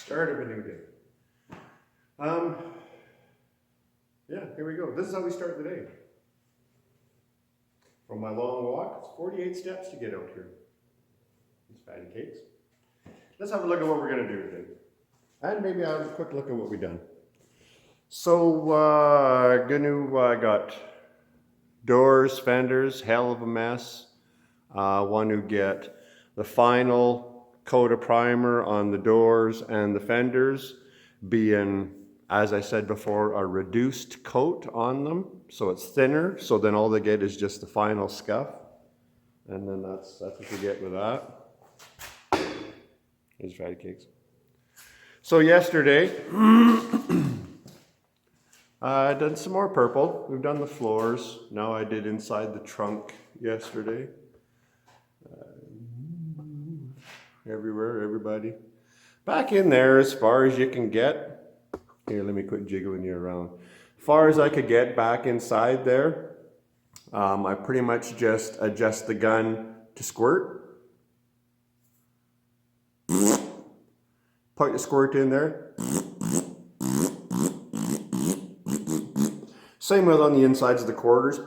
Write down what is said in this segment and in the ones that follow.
Start of a new day. Yeah, here we go. This is how we start the day. From my long walk, it's 48 steps to get out here. It's fatty cakes. Let's have a look at what we're going to do today. And maybe I'll have a quick look at what we've done. So, I got doors, fenders, hell of a mess. Want to get the final coat of primer on the doors and the fenders, being, as I said before, a reduced coat on them, so it's thinner, so then all they get is just the final scuff. And then that's what you get with that. Here's fatty cakes. So yesterday, I done some more purple. We've done the floors. Now I did inside the trunk yesterday. Everywhere, everybody. Back in there as far as you can get. Here, let me quit jiggling you around. As far as I could get back inside there, I pretty much just adjust the gun to squirt. Put the squirt in there. Same with on the insides of the quarters.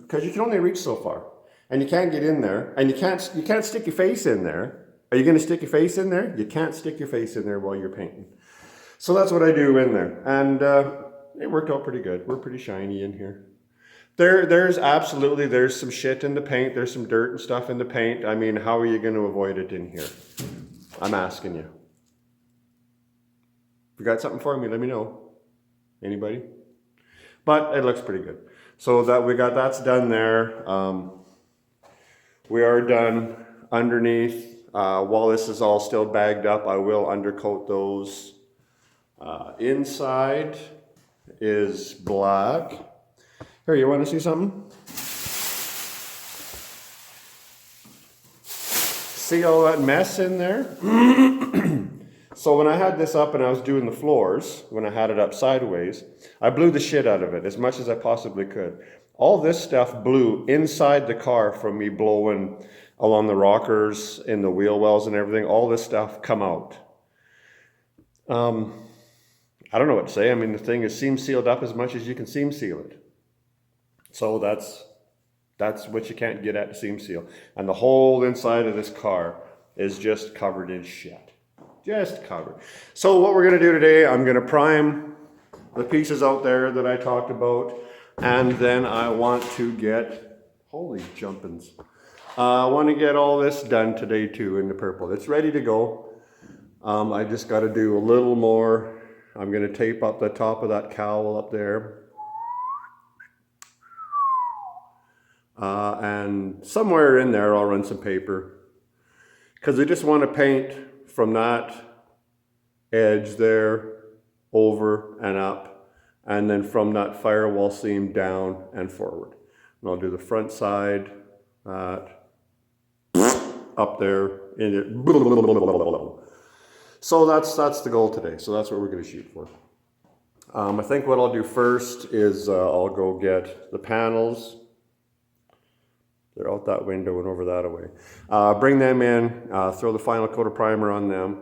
Because you can only reach so far. And you can't get in there. And you can't stick your face in there. Are you going to stick your face in there? You can't stick your face in there while you're painting. So that's what I do in there. And it worked out pretty good. We're pretty shiny in here. There's some shit in the paint. There's some dirt and stuff in the paint. I mean, how are you going to avoid it in here? I'm asking you. If you got something for me, let me know. Anybody? But it looks pretty good. So that's done there. We are done underneath. While this is all still bagged up, I will undercoat those. Inside is black. Here, you want to see something? See all that mess in there? So when I had this up and I was doing the floors, when I had it up sideways, I blew the shit out of it as much as I possibly could. All this stuff blew inside the car from me blowing along the rockers, in the wheel wells and everything. All this stuff come out. I don't know what to say. I mean, the thing is seam sealed up as much as you can seam seal it. So that's what you can't get at to seam seal. And the whole inside of this car is just covered in shit. Just covered. So what we're going to do today, I'm going to prime the pieces out there that I talked about. And then I want to get, holy jumpins. I want to get all this done today too in the purple. It's ready to go. I just got to do a little more. I'm going to tape up the top of that cowl up there. And somewhere in there I'll run some paper. Because I just want to paint from that edge there over and up. And then from that firewall seam down and forward. And I'll do the front side, up there in it. So that's the goal today. So that's what we're going to shoot for. I think what I'll do first is I'll go get the panels. They're out that window and over that way. Bring them in, throw the final coat of primer on them.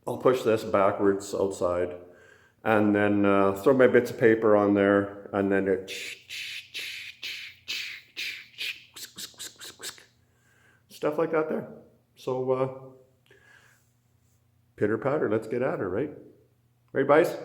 I'll push this backwards outside. And then throw my bits of paper on there, and then it stuff like that there. So pitter patter, let's get at her, right? Right, boys?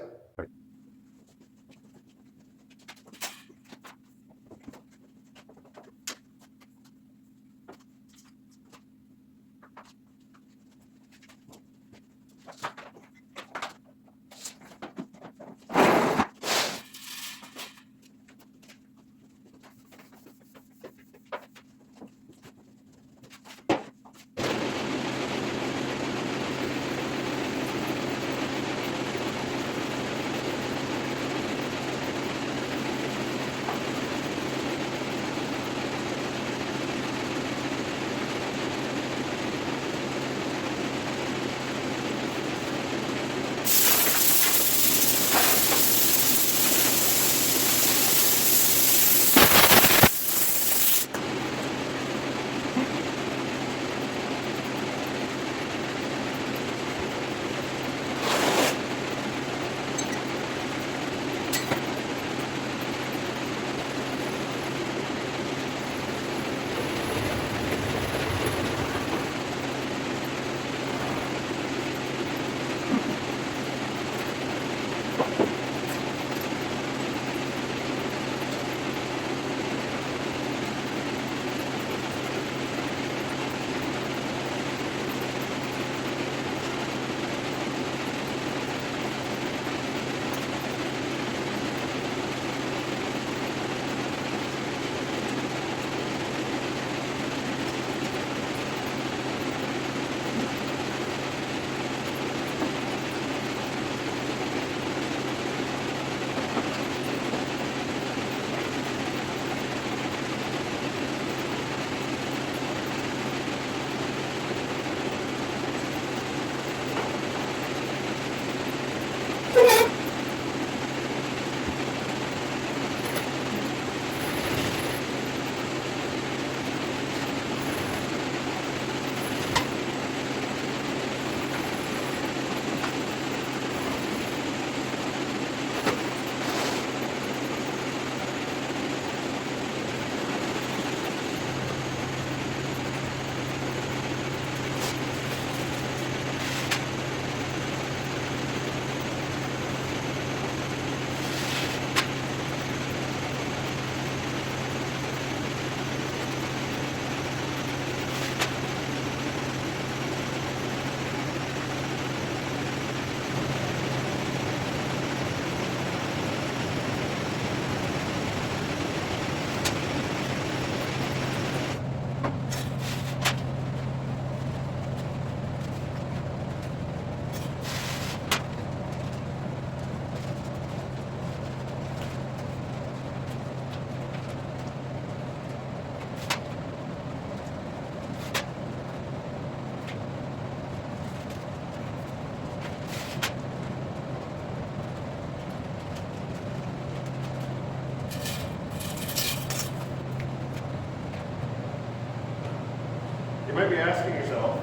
You might be asking yourself,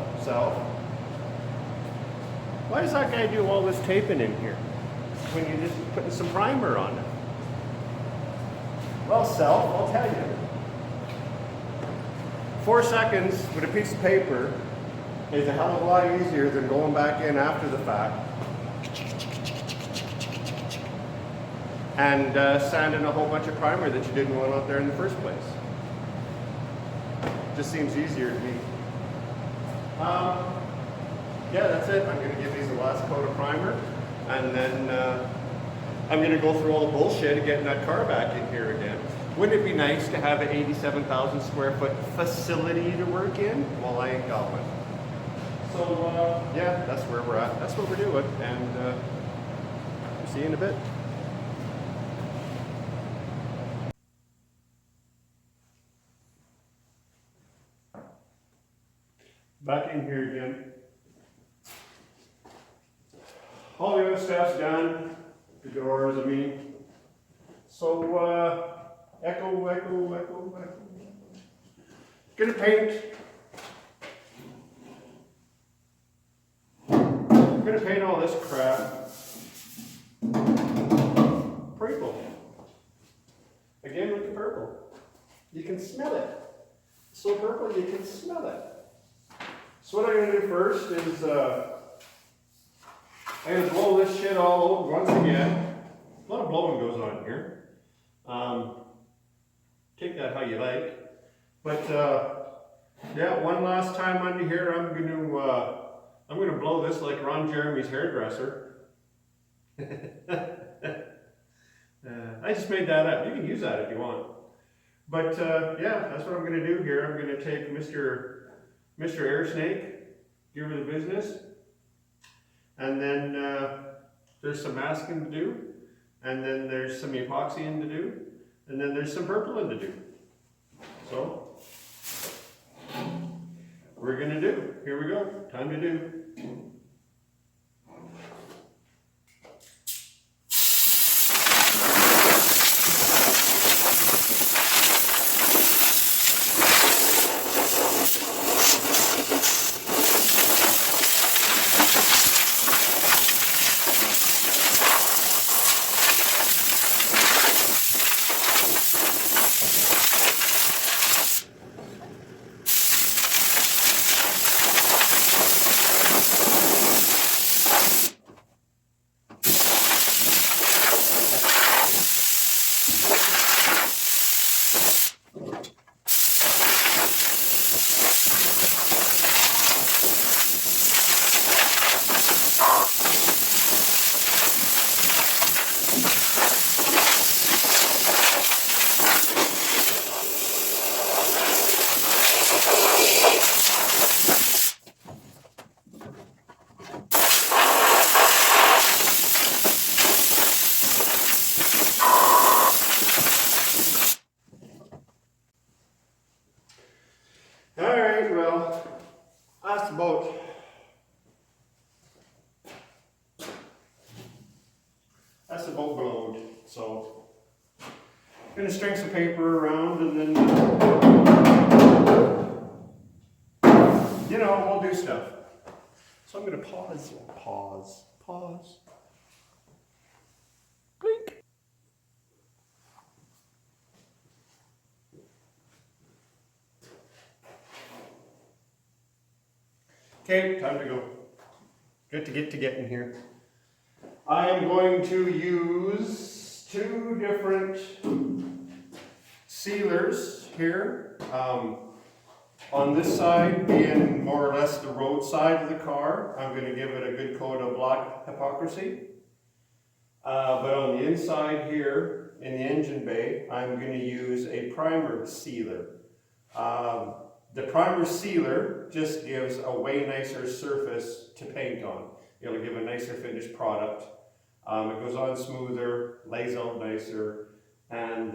why does that guy do all this taping in here when you're just putting some primer on it? Well, self, I'll tell you. 4 seconds with a piece of paper is a hell of a lot easier than going back in after the fact and sanding a whole bunch of primer that you didn't want out there in the first place. Just seems easier to me. Yeah, that's it. I'm going to give these the last coat of primer, and then I'm going to go through all the bullshit of getting that car back in here again. Wouldn't it be nice to have an 87,000 square foot facility to work in? Well, I ain't got one. So, yeah, that's where we're at. That's what we're doing, and see you in a bit. Back in here again. All the other stuff's done. The doors, I mean. So, echo. Gonna paint. Gonna paint all this crap purple. Again with the purple. You can smell it. It's so purple you can smell it. So what I'm gonna do first is I'm going to blow this shit all over once again. A lot of blowing goes on here. Take that how you like. But yeah, one last time under here, I'm going to blow this like Ron Jeremy's hairdresser. I just made that up. You can use that if you want. But yeah, that's what I'm going to do here. I'm going to take Mr. Air Snake, give her the business. And then there's some masking to do, and then there's some epoxying to do, and then there's some purpling to do. So, we're gonna do. Here we go. Time to do. Alright, well, that's about blowed. So I'm gonna string some paper around and then you know, we'll do stuff. So I'm gonna pause. Blink. Okay, time to go. Good to get in here. I am going to use 2 different sealers here. On this side, being more or less the road side of the car, I'm going to give it a good coat of black epoxy. But on the inside here, in the engine bay, I'm going to use a primer sealer. The primer sealer just gives a way nicer surface to paint on. It'll give a nicer finished product. It goes on smoother, lays out nicer, and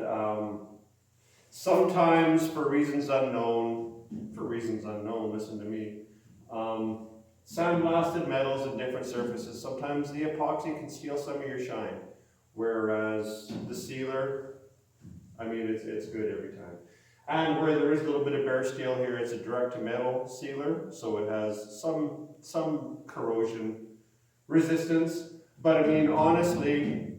sometimes for reasons unknown, listen to me, sandblasted metals and different surfaces, sometimes the epoxy can steal some of your shine, whereas the sealer, I mean, it's good every time. And where there is a little bit of bare steel here, it's a direct to metal sealer, so it has some corrosion resistance. But I mean, honestly,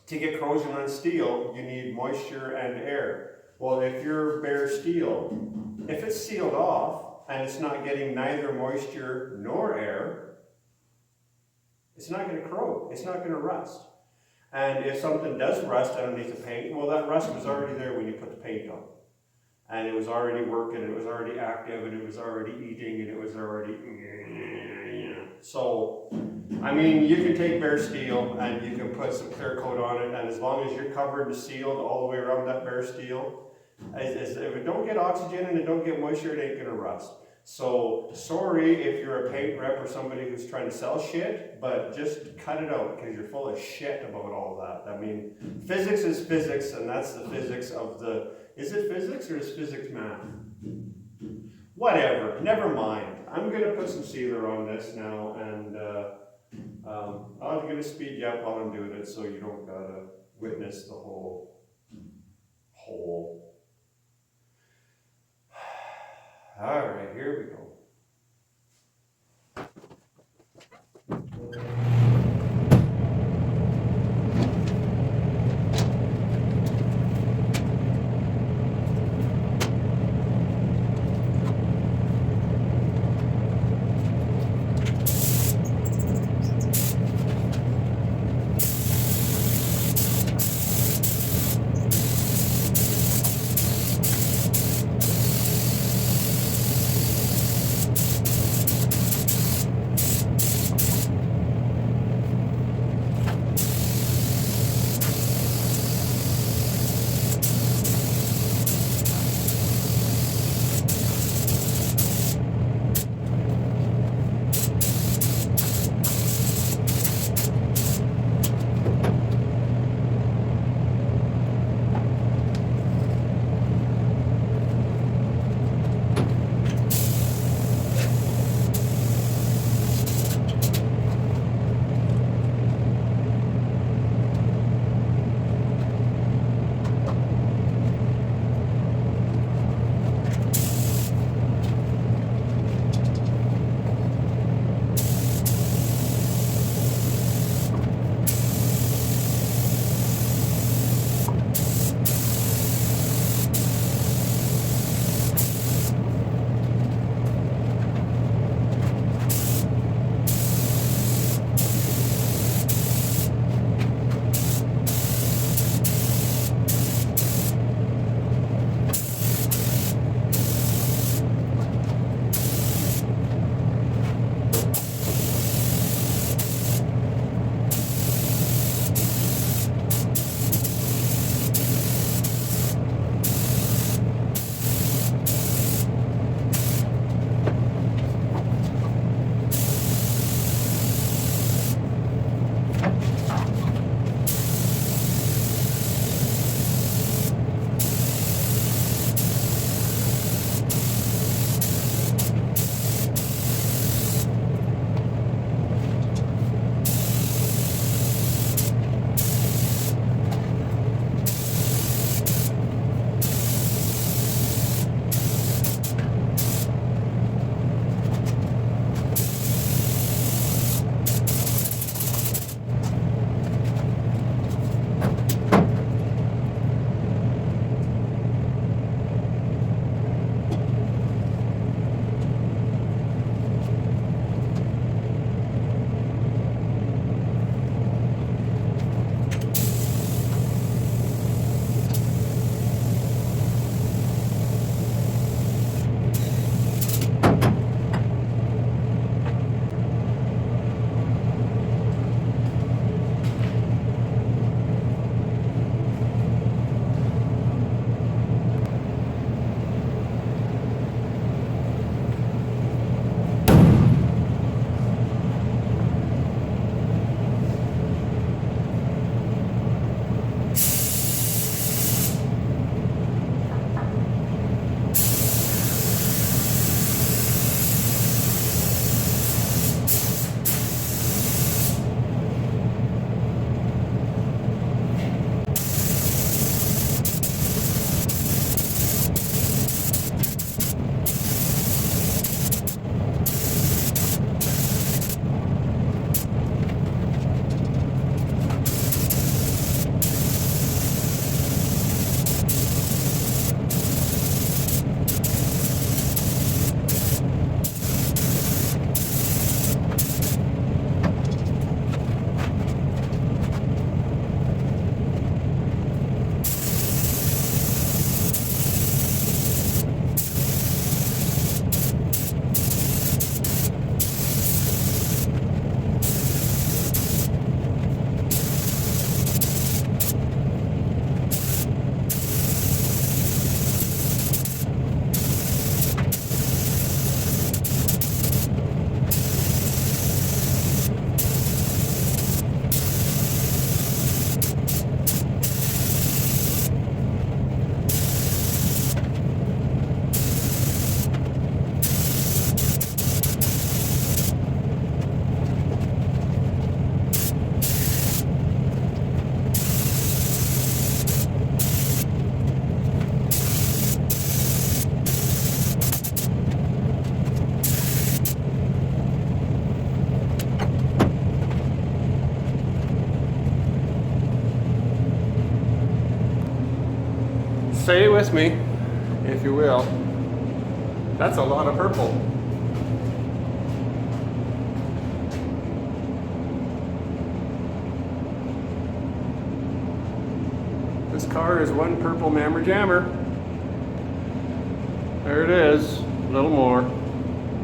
to get corrosion on steel, you need moisture and air. Well, if you're bare steel, if it's sealed off and it's not getting neither moisture nor air, it's not going to corrode, it's not going to rust. And if something does rust underneath the paint, well, that rust was already there when you put the paint on. And it was already working, and it was already active, and it was already eating, and it was already... So, I mean, you can take bare steel and you can put some clear coat on it, and as long as you're covered and sealed all the way around that bare steel, if it don't get oxygen and it don't get moisture, it ain't gonna rust. So, sorry if you're a paint rep or somebody who's trying to sell shit, but just cut it out because you're full of shit about all that. I mean, physics is physics, and that's the physics of the... Is it physics or is physics math? Whatever, never mind. I'm going to put some sealer on this now, and I'm going to speed you up while I'm doing it so you don't gotta witness the whole hole. Alright, here we go. say it with me, if you will. That's a lot of purple. This car is one purple mammer jammer. There it is. A little more.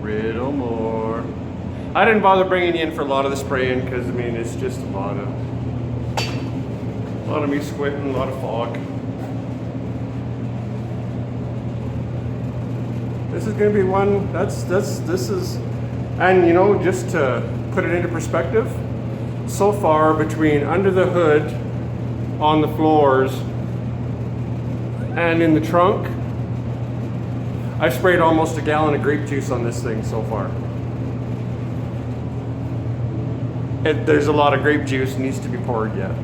Little more. I didn't bother bringing you in for a lot of the spraying because, I mean, it's just a lot of me squinting, a lot of fog. This is going to be one, this is, and you know, just to put it into perspective, so far between under the hood, on the floors, and in the trunk, I sprayed almost a gallon of grape juice on this thing so far. There's a lot of grape juice needs to be poured yet.